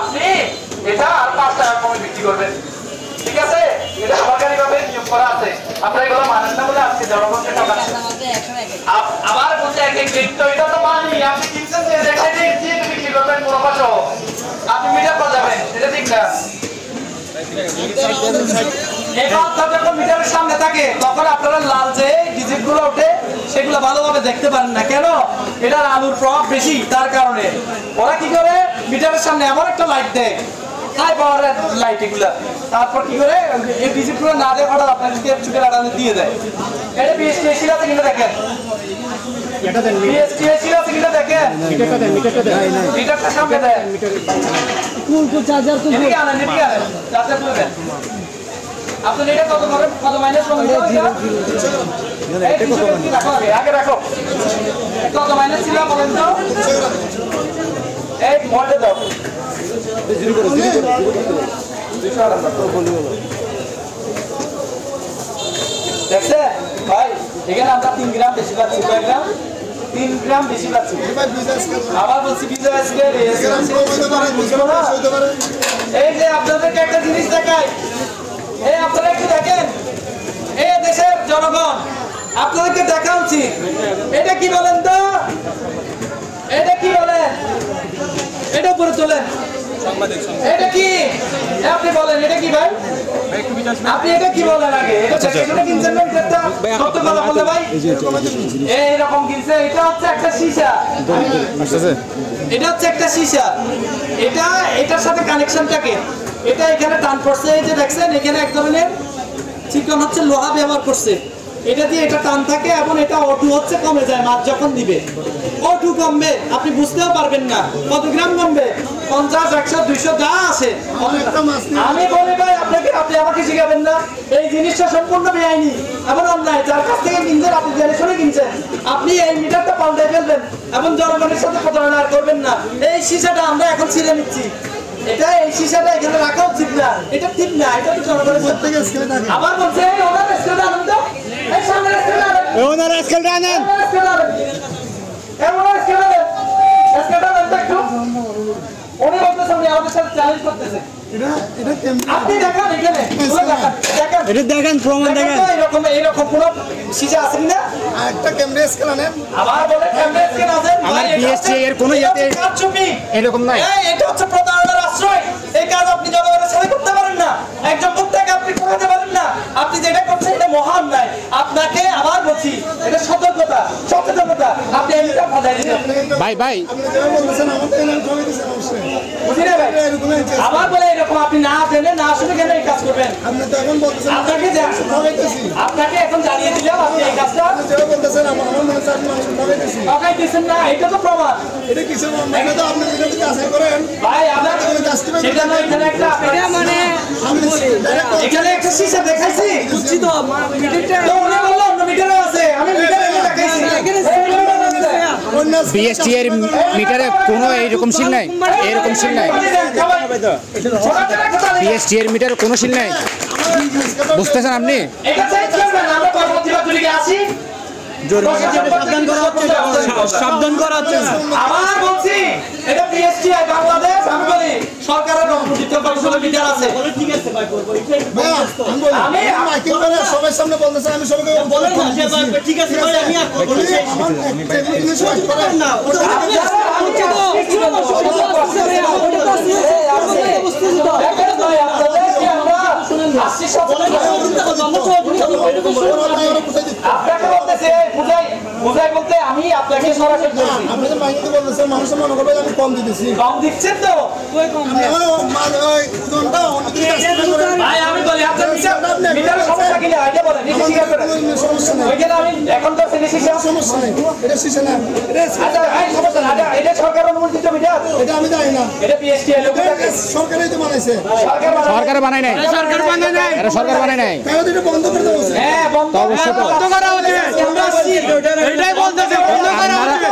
আপনি এটা আর 5 টাকা কমে বিক্রি করবেন, ঠিক আছে? এটা সরকারিভাবে নিয়োগ করা আছে, আপনারা এগুলো মানেন না বলে আজকে জনগণকে ঠকাচ্ছেন। আবার বলতে এক এক রেট তো এটা তো মানি, আপনি কিনছেন যে দেখাই দিয়ে বিক্রি করবেন মুনাফা সহ, আপনি মিটার পাওয়া যাবেন, এটা ঠিক না। যখন মিটারের সামনে থাকে তখন আপনারা লাল যে ডিজিট গুলো ওঠে সেগুলো ভালোভাবে দেখতে পারেন না, কেন? এটার আলোর প্রভাব বেশি, তার কারণে ওরা কি করে মিটারের সামনে এমন একটা লাইট দেয়, হাই পাওয়ারের লাইট এগুলা, তারপর কি করে এই ডিজিট গুলো না দেয় হঠাৎ আপনাদেরকে চুকের আড়ালে দিয়ে দেয়। এটা বিএসটি আছে কিনা দেখেন, বিএসটি আছে কিনা দেখেন, মিটারটা সামনে দেয়, চার্জার তুলবেন। আপনার এটা কত মাইনাস আগে রাখো, কত মাইনাস ছিল বলেন তো? এই ভোল্টে দাও, দেখছে ভাই? এখানে আমরা 3 গ্রাম বেশি পাচ্ছি, কয় গ্রাম? 3 গ্রাম বেশি পাচ্ছি। আবার বলছি এই যে আপনাদেরকে একটা জিনিস দেখাই, এই আপনারা একটু দেখেন, এই দেশের জনগণ আপনাদেরকে দেখা উচিত। এটা কি বলেন তো? এটা কি বলেন? এটা উপরে তোলেন, এটা কি? আপনি বলেন এটা কি ভাই? আপনি এটা কি বলেন আগে? এটা কিনছেন না? সত্য কথা বলতে ভাই, এইরকম কিনছে। এটা হচ্ছে একটা সীসা, এটা হচ্ছে একটা সীসা, এটার সাথে কানেকশনটাকে এটা এখানে টান পড়ছে, এই যে দেখছেন এখানে এক ধরনের চিকন হচ্ছে লোহা ব্যবহার করছে, এটা দিয়ে এটা টান থাকে এবং এটা O2 হচ্ছে কমে যায় মাছ যখন দিবে, O2 কমবে, আপনি বুঝতেও পারবেন না কত গ্রাম কমবে, 50, 100, 200 যা আছে। আমি বলি ভাই আপনাকে, আপনি আমাকে শিখাবেন না, এই জিনিসটা সম্পূর্ণ বেআইনি এবং অন্যায়। যার কাছ থেকে কিনছেন আপনি জেনে শুনে কিনছেন, আপনি এই মিটারটা পাল্টাই ফেলবেন এবং জনগণের সাথে প্রতারণা করবেন না। এই সীসাটা আমরা এখন ছিঁড়ে নিচ্ছি, এটা এই সীসাটা এখানে রাখা উচিত না, এটা ঠিক না, এটা তো জনগণের সাথে। আবার বলছে ওনার স্কেলটা আনেন তো, এই সামনের স্কেলটা আনেন, ওনার স্কেলটা আনেন, ওনার স্কেলটা আনেন, স্কেলটা আনেন একটু। উনি বলতেছেন উনি আমাদের সাথে চ্যালেঞ্জ করতেছে, আপনি দেখান এখানে, এটা দেখেন প্রমাণ দেখেন, এরকম পুরো সীসা আছে কিনা? একটা ক্যামেরা স্কেল আনেন। আবার বলে ক্যামেরা স্কেল আছে, আমার বিএসটি এর কোনো ইয়েতে এরকম নাই, এটা হচ্ছে প্রতারণার আশ্রয়। এই কাজ আপনি জনগণের সাথে করতে পারেন না, একজন ভোক্তাকে আপনি করাতে পারেন না, আপনি যেটা করছেন এটা মহান নাই। আপনাকে আবার বলছি, এটা সতর্কতা, সচেতনতা, আপনি এটা বাধাই দিবেন। ভাই আপনি যেটা বলছেন আমাদের নাম কমে দিয়েছেন অবশ্যই, বুঝি না ভাই? আবার বলে এরকম আপনি না জেনে না শুনে কেন এই কাজ করবেন? আপনি তো এখন বলতেছেন আপনাকে এখন জানিয়ে দিলাম আপনি এই কাজটা যেটা বলতেছেন আমার মনে হচ্ছে আপনি মানুষ ঠকাইতেছেন। ঠকাইতেছেন না, এটা তো প্রমাণ। এটা কিসের প্রমাণ? এটা তো আপনি যেটা কাজ করেন ভাই, আমরা সেটা না, এখানে একটা এটা মানে এখানে একটা সীসা দেখাইছি, বুঝছি তো মিটারটা তো উনি বলল অন্য মিটারও আছে, আমি মিটার এনে দেখাইছি। বিএসটি এর মিটারে কোনো এইরকম সিল নাই, এরকম সিল নাই, বিএসটি এর মিটারে কোনো সিল নাই, বুঝতেছেন আপনি? সাবধান করা হচ্ছে। আবার বলছি এটা বিএসটি বাংলাদেশ, আমি বলি সরকারের অনুমোদিত কৌশলে মিটার আছে। ঠিক আছে ভাই, আমি মাইকিং করে সবার সামনে বলতেছেন, আমি সবাইকে বলেন না যে ঠিক আছে ভাই, আমি আর বলি আমার জিনিস করেন না, ওটা আমি আপনাকে সরাসরি বলছি, আপনাদের মাইকিং বলতেছেন মানুষ মনে করবে আমি কম দিতেছি, কম দিচ্ছেন তো ভাই। আমি বলি আপনার মিটারের সমস্যা কি না এটা বলেন, এটা স্বীকার করেন। সমস্যা নাই, ওইখানে আমি এখন তো সমস্যা নাই, এটা সিসা না, আচ্ছা ভাই সমস্যা না, এটা সরকার অনুমোদিত মিটার, এটা আমি জানি না, এটা পিএসটি এর লোকটা সরকারই তো বানাইছে, সরকার বানায় নাই, সরকার বানায় নাই, এটা সরকার বানায় নাই। তাহলে এটা বন্ধ করতে বলছে। হ্যাঁ বন্ধ করা উচিত, আমরা আসছি এটাই বলতেছে বন্ধ করা উচিত।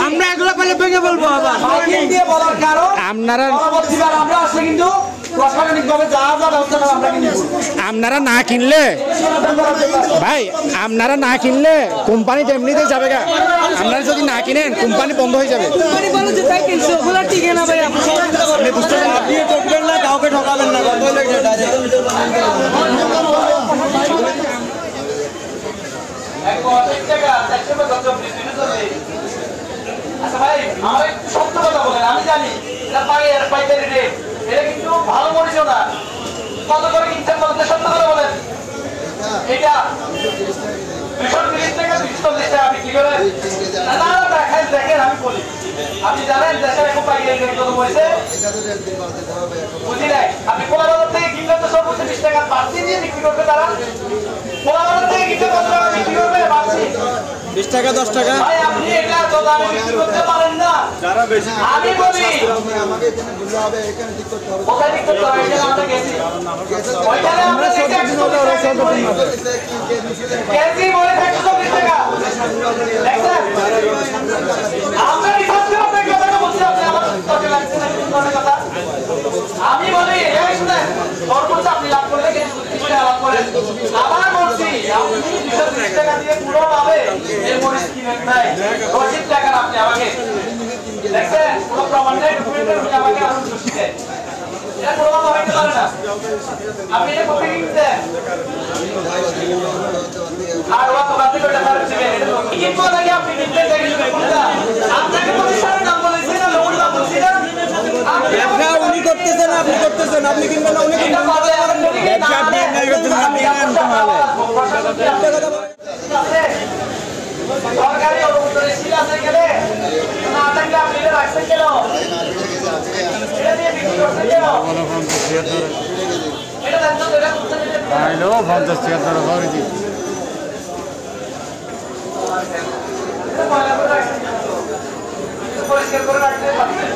আমরা এগুলো বলে ভেঙে বলবো আবার মাইকিং দিয়ে বলার কারণ আপনারা পরবর্তীবার আমরা আসলে কিন্তু প্রশাসনিকভাবে যা ব্যবস্থা নেব আমরা কিন্তু আপনারা না কিনলে ভাই, আপনারা না কিনলে কোম্পানি এমনিতেই যাবে গা। আপনারা যদি না কিনেন কোম্পানি বন্ধ হয়ে যাবে। কোম্পানি বলে যে তাই কিনছো ওগুলো ঠিক না ভাই, আপনি বুঝতে পারছেন? টাকা 400 টাকা 24 আচ্ছা ভাই আমার একটু সত্য কথা বলেন আমি জানি এটা পাইকারি রেট এটা কিন্তু ভালো মরিচও না কত করে কিনছেন বলতে সত্য করে বলেন এটা 230 টাকা 240 টাকা বিক্রি করে না দেখেন আমি বলি আপনি জানেন দেশের এখন পাইকারি রেট কত পড়েছে বুঝি নাই আপনি কোলাবাজার থেকে কিনলে তো সর্বোচ্চ 20 টাকা বাড়তি দিয়ে বিক্রি করবে তারা কোলাবাজার থেকে কিনলে কত টাকা বিক্রি করবে বাড়তি 20 টাকা 10 টাকা ভাই আপনি এটা তো দামে বিক্রি করতে পারেন না যারা বেশি আমি বলি আমাকে এখানে বলতে হবে এখানে ঠিক করতে হবে কোথায় ঠিক করতে হবে এটা আমরা গেছি ওইখানে আমরা 14 দিন হলো কেজি বলে 120 টাকা দেখছেন আমরা রিসার্চ করে আপনাকে কথা বলছি আপনি আমার কথা লাগছে না কোনো কথা আমি বলি এই শুনেন সর্বোচ্চ আপনি লাভ করলে কেজি 30 টাকা লাভ করেন আবার বলছি আপনি 230 টাকা দিয়ে পুরো পাবে এর মনে কিনেন নাই 20 টাকা আপনি আমাকে দেখছেন পুরো প্রমাণ নেই ডকুমেন্টের আপনি আমাকে আরো খুশি দেন এটা পুরো কথা হইতে পারে না আপনি এটা কোথায় কিনছেন আর ওয়া তো বাতি করে টাকা দিবেন কি করে নাকি আপনি কিনতে চাইছেন কোনটা আপনাকে প্রতিষ্ঠানের নাম বলেছি না লোন নাম বলছি না ব্যবসা উনি করতেছেন আপনি করতেছেন আপনি কিনবেন না উনি কিনবেন ব্যবসা আপনি নাই করতেছেন আপনি কিনেন সরকারি অনুমোদনের সিল আছে গেলে না থাকলে আপনি এটা রাখছেন কেন এটা দিয়ে বিক্রি করছেন কেন এটা দেন তো এটা করছেন আইলো 50 টাকা ধরে ভরে দি পরিষ্কার করে রাখতে পারবেন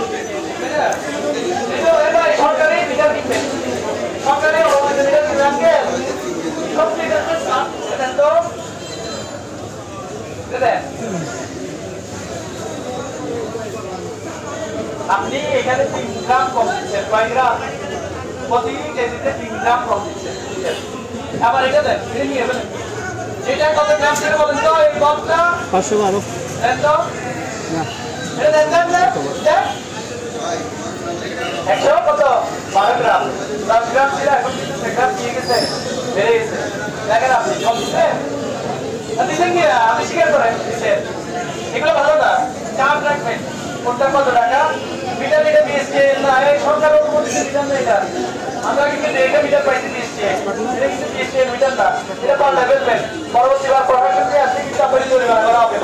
এটা সরকারি মিটার কিনবে সরকারি অনুমোদনের মিটার কিনবে আজকে সব ঠিক আছে দেন তো আপনি এখানে 3 গ্রাম কম দিচ্ছেন কয় গ্রাম প্রতি কেজিতে 3 গ্রাম কম দিচ্ছেন আবার এটা দেন এটা নিয়ে যাবেন এটা কত গ্রাম ছিল বলেন তো এই বক্সটা 512 দেন তো এটা দেন দেন 100 কত 12 গ্রাম 10 গ্রাম ছিল এখন কিন্তু গ্রাম দিয়ে গেছে বেড়ে গেছে দেখেন আপনি কম দিচ্ছেন দিচ্ছেন কি আপনি স্বীকার করেন দিচ্ছেন এগুলো ভালো না চাপ রাখবেন কোনটা কত টাকা মিটার এটা বিএসটি না এই সরকার অনুমোদিত মিটার না এটা আমরা কিন্তু এটা মিটার পাইছি বিএসটি এটা কিন্তু বিএসটি মিটার না এটা পাল্টা ফেলবেন পরবর্তীবার প্রশাসন দিয়ে আসলে কিন্তু আপনাদের জরিমানা করা হবে